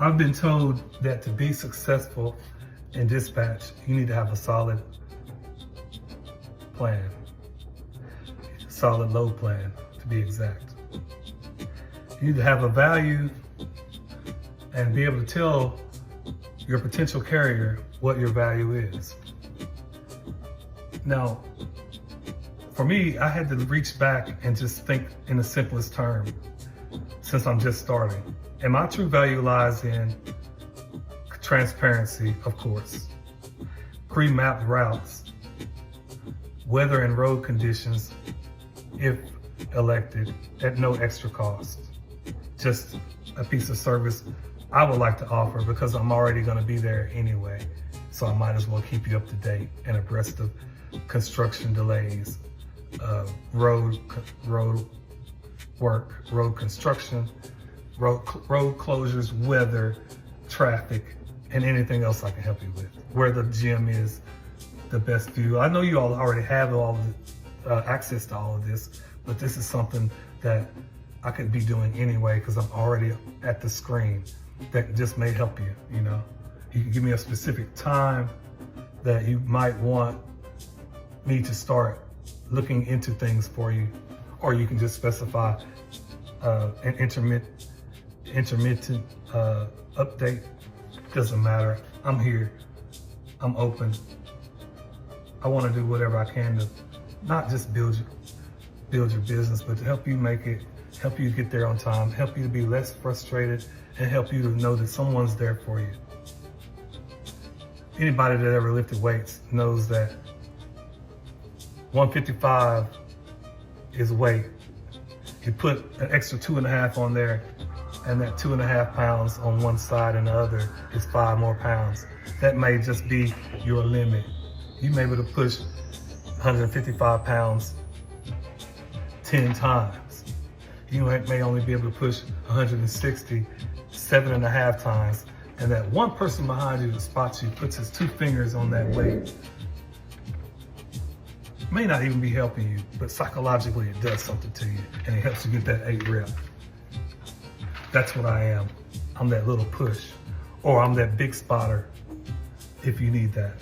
I've been told that to be successful in dispatch, you need to have a solid plan, solid load plan to be exact. You need to have a value and be able to tell your potential carrier what your value is. Now, for me, I had to reach back and just think in the simplest term since I'm just starting. And my true value lies in transparency, of course, pre-mapped routes, weather and road conditions, if elected, at no extra cost. Just a piece of service I would like to offer because I'm already going to be there anyway. So I might as well keep you up to date and abreast of construction delays, road work, road construction, road closures, weather, traffic, and anything else I can help you with. Where the gym is the best view. I know you all already have all the access to all of this, but this is something that I could be doing anyway because I'm already at the screen. That just may help you, you know. You can give me a specific time that you might want me to start looking into things for you, or you can just specify an intermittent update. Doesn't matter. I'm here. I'm open. I want to do whatever I can to not just build your business, but to help you make it, help you get there on time, help you to be less frustrated, and help you to know that someone's there for you. Anybody that ever lifted weights knows that 155 is weight. You put an extra 2.5 on there, and that 2.5 pounds on one side and the other is 5 more pounds. That may just be your limit. You may be able to push 155 pounds 10 times. You may only be able to push 160 7.5 times. And that one person behind you that spots you puts his 2 fingers on that weight. May not even be helping you, but psychologically it does something to you, and it helps you get that 8 rep. That's what I am. I'm that little push, or I'm that big spotter if you need that.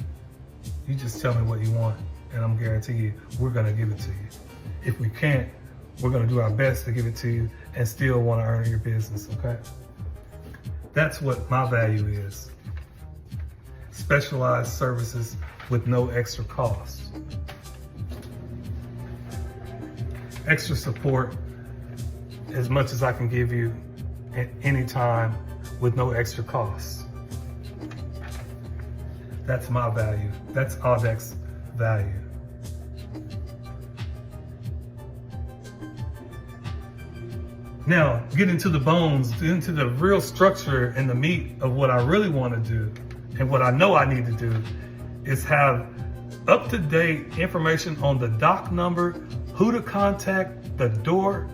You just tell me what you want, and I'm guaranteeing you, we're gonna give it to you. If we can't, we're gonna do our best to give it to you and still wanna earn your business, okay? That's what my value is. Specialized services with no extra cost. Extra support as much as I can give you at any time with no extra cost. That's my value. That's AUDAX value. Now, get into the bones, into the real structure and the meat of what I really want to do and what I know I need to do is have up-to-date information on the dock number, who to contact, the door,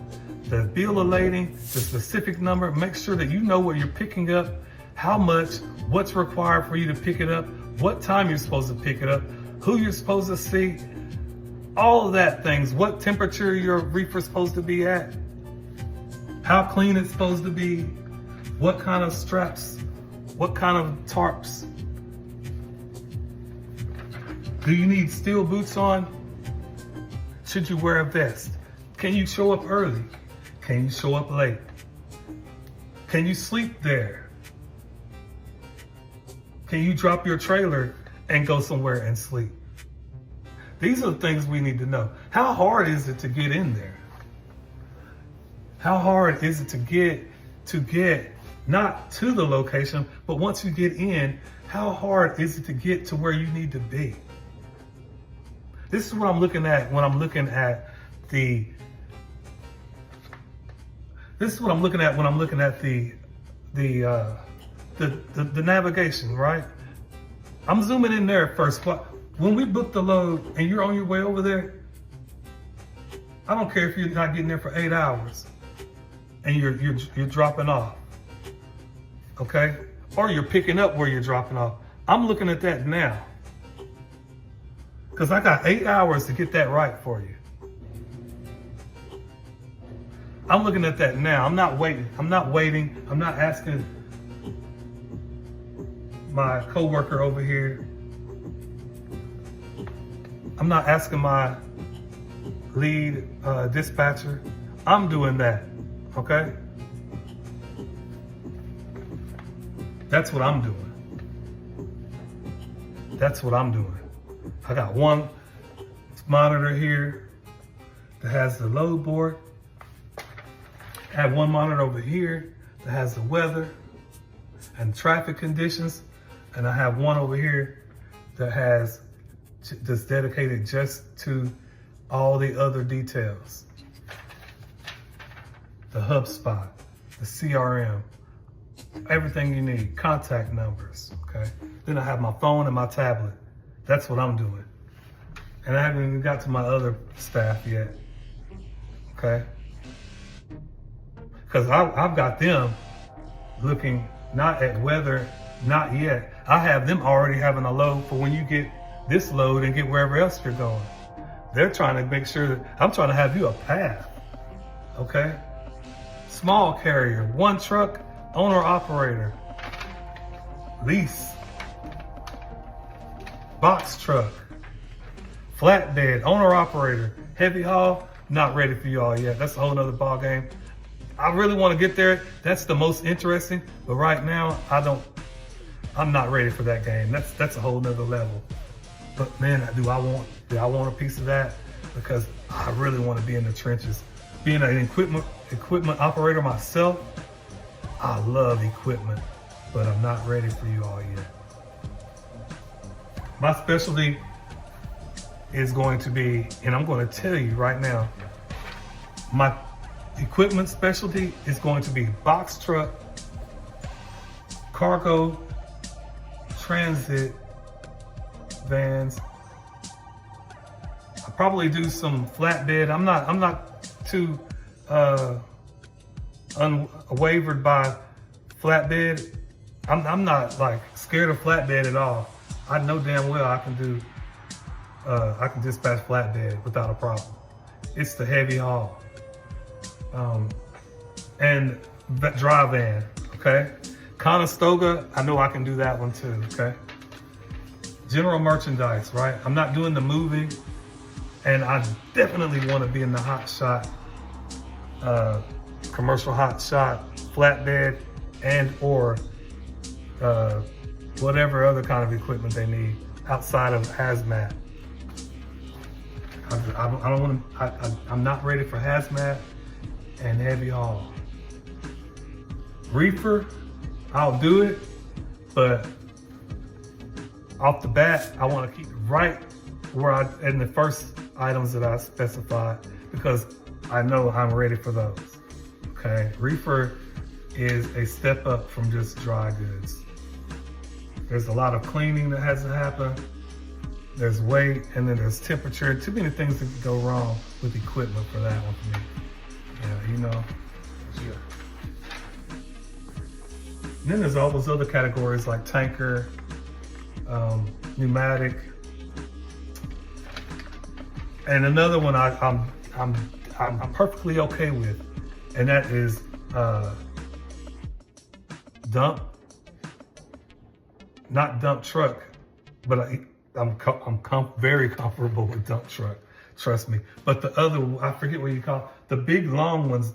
the bill of lading, the specific number. Make sure that you know what you're picking up, how much, what's required for you to pick it up, what time you're supposed to pick it up, who you're supposed to see, all of that things, what temperature your reefer's supposed to be at, how clean it's supposed to be, what kind of straps, what kind of tarps. Do you need steel boots on? Should you wear a vest? Can you show up early? Can you show up late? Can you sleep there? Can you drop your trailer and go somewhere and sleep? These are the things we need to know. How hard is it to get in there? How hard is it to get not to the location, but once you get in, how hard is it to get to where you need to be? This is what I'm looking at when I'm looking at the navigation, right? I'm zooming in there first. When we book the load and you're on your way over there, I don't care if you're not getting there for 8 hours and you're dropping off, okay? Or you're picking up where you're dropping off. I'm looking at that now because I got 8 hours to get that right for you. I'm looking at that now. I'm not waiting. I'm not asking my coworker over here. I'm not asking my lead dispatcher. I'm doing that, okay? That's what I'm doing. That's what I'm doing. I got one monitor here that has the load board. I have one monitor over here that has the weather and traffic conditions. And I have one over here that has that's dedicated just to all the other details. The HubSpot, the CRM, everything you need, contact numbers, okay? Then I have my phone and my tablet. That's what I'm doing. And I haven't even got to my other staff yet, okay? Because I've got them looking not at weather, not yet. I have them already having a load for when you get this load and get wherever else you're going. They're trying to make sure that I'm trying to have you a path, okay? Small carrier, one truck, owner operator, lease, box truck, flatbed, owner operator, heavy haul, not ready for y'all yet. That's a whole nother ball game. I really want to get there. That's the most interesting, but right now I'm not ready for that game. That's a whole nother level. But man, do I want a piece of that? Because I really want to be in the trenches. Being an equipment operator myself, I love equipment, but I'm not ready for you all yet. My specialty is going to be, and I'm going to tell you right now, my equipment specialty is going to be box truck, cargo, transit, vans. I probably do some flatbed. I'm not too unwavered by flatbed. I'm not like scared of flatbed at all. I know damn well I can dispatch flatbed without a problem. It's the heavy haul. And that dry van, okay? Conestoga, I know I can do that one too, okay? General merchandise, right? I'm not doing the moving, and I definitely want to be in the hot shot, commercial hot shot, flatbed, and or whatever other kind of equipment they need outside of hazmat. I don't want to. I'm not ready for hazmat and heavy haul. Reefer, I'll do it, but off the bat, I want to keep it right where in the first items that I specified, because I know I'm ready for those. Okay, reefer is a step up from just dry goods. There's a lot of cleaning that has to happen. There's weight, and then there's temperature. Too many things that can go wrong with equipment for that one for me. Yeah, you know. Yeah. And then there's all those other categories like tanker, pneumatic, and another one I'm perfectly okay with, and that is dump, not dump truck, but I'm very comfortable with dump truck. Trust me. But the other, I forget what you call it, the big long ones,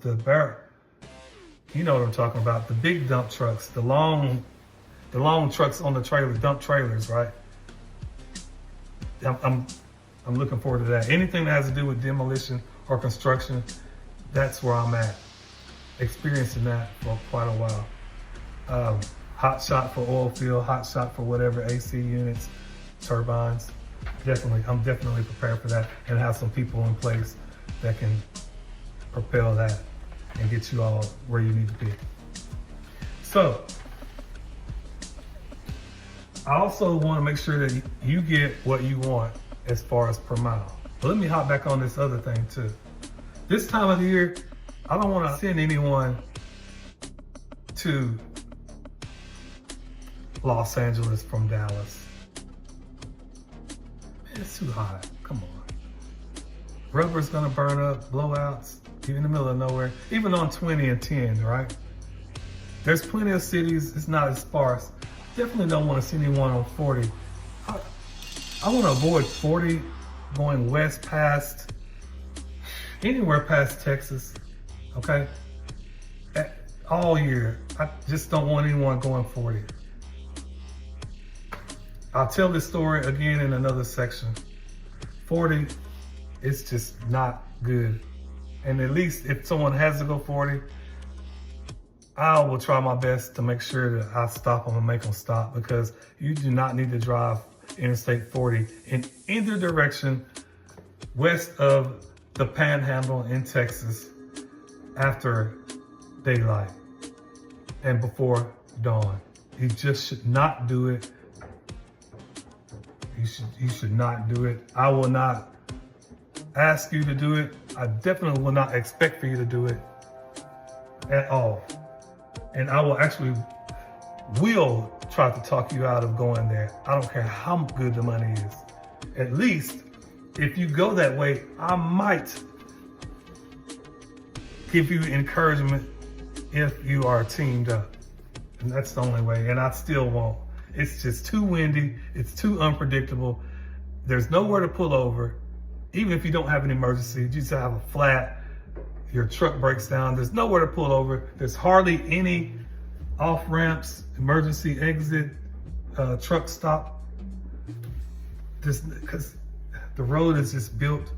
you know what I'm talking about. The big dump trucks, the long trucks on the trailer, dump trailers, right? I'm looking forward to that. Anything that has to do with demolition or construction, that's where I'm at. Experiencing that for quite a while. Hot shot for oil field, hot shot for whatever AC units, turbines. I'm definitely prepared for that, and have some people in place that can propel that and get you all where you need to be. So, I also want to make sure that you get what you want as far as per mile. But let me hop back on this other thing too. This time of the year, I don't want to send anyone to Los Angeles from Dallas. Man, it's too hot. Come on. Rubber's gonna burn up, blowouts, even in the middle of nowhere, even on 20 and 10, right? There's plenty of cities, it's not as sparse. definitely don't want to see anyone on 40. I want to avoid 40 going west past, anywhere past Texas, okay? All year. I just don't want anyone going 40. I'll tell this story again in another section. 40, it's just not good. And at least if someone has to go 40, I will try my best to make sure that I stop them and make them stop, because you do not need to drive Interstate 40 in either direction west of the Panhandle in Texas after daylight and before dawn. You just should not do it. You should not do it. I will not ask you to do it. I definitely will not expect for you to do it at all. And I will try to talk you out of going there. I don't care how good the money is. At least if you go that way, I might give you encouragement if you are teamed up. And that's the only way, and I still won't. It's just too windy, it's too unpredictable. There's nowhere to pull over. Even if you don't have an emergency, you just have a flat, your truck breaks down, there's nowhere to pull over. There's hardly any off ramps, emergency exit, truck stop. Just because the road is just built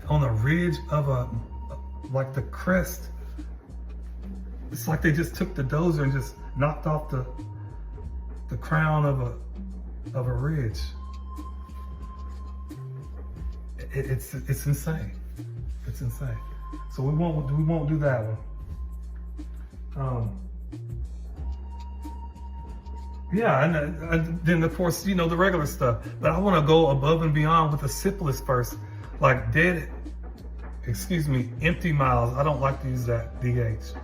on a ridge of like the crest. It's like they just took the dozer and just knocked off the crown of a ridge. It's insane. It's insane. So we won't do that one. Yeah, and then of course, the regular stuff. But I want to go above and beyond with the simplest first, like empty miles. I don't like to use that DH,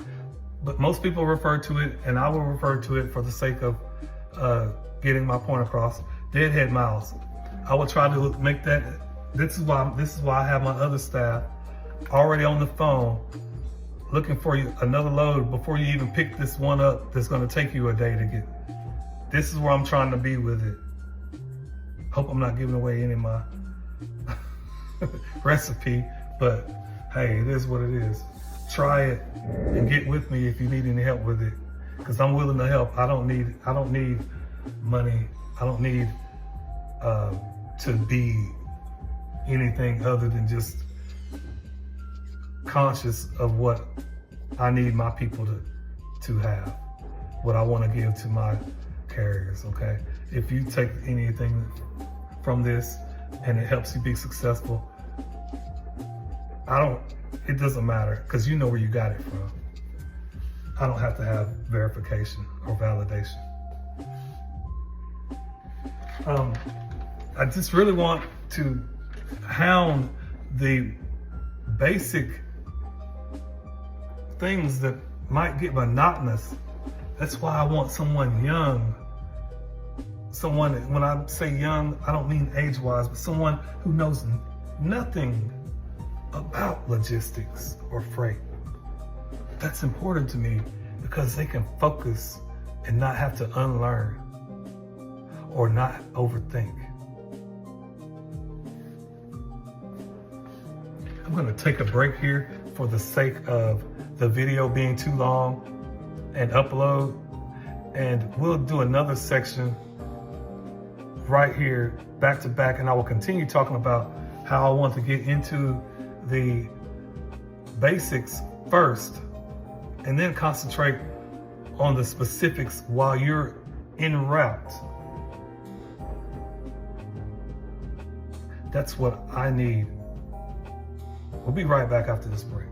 but most people refer to it, and I will refer to it for the sake of getting my point across. Deadhead miles. I will try to make that. This is why I have my other staff already on the phone looking for you another load before you even pick this one up that's going to take you a day to get. This is where I'm trying to be with it. Hope I'm not giving away any of my recipe, but hey, it is what it is. Try it and get with me if you need any help with it, because I'm willing to help. I don't need money. I don't need to be anything other than just conscious of what I need my people to have, what I want to give to my carriers, okay? If you take anything from this and it helps you be successful, it doesn't matter, because you know where you got it from. I don't have to have verification or validation. I just really want to hound the basic things that might get monotonous. That's why I want someone young. Someone, when I say young, I don't mean age-wise, but someone who knows nothing about logistics or freight. That's important to me, because they can focus and not have to unlearn or not overthink. I'm gonna take a break here for the sake of the video being too long and upload, and we'll do another section right here back to back, and I will continue talking about how I want to get into the basics first and then concentrate on the specifics while you're en route. That's what I need. We'll be right back after this break.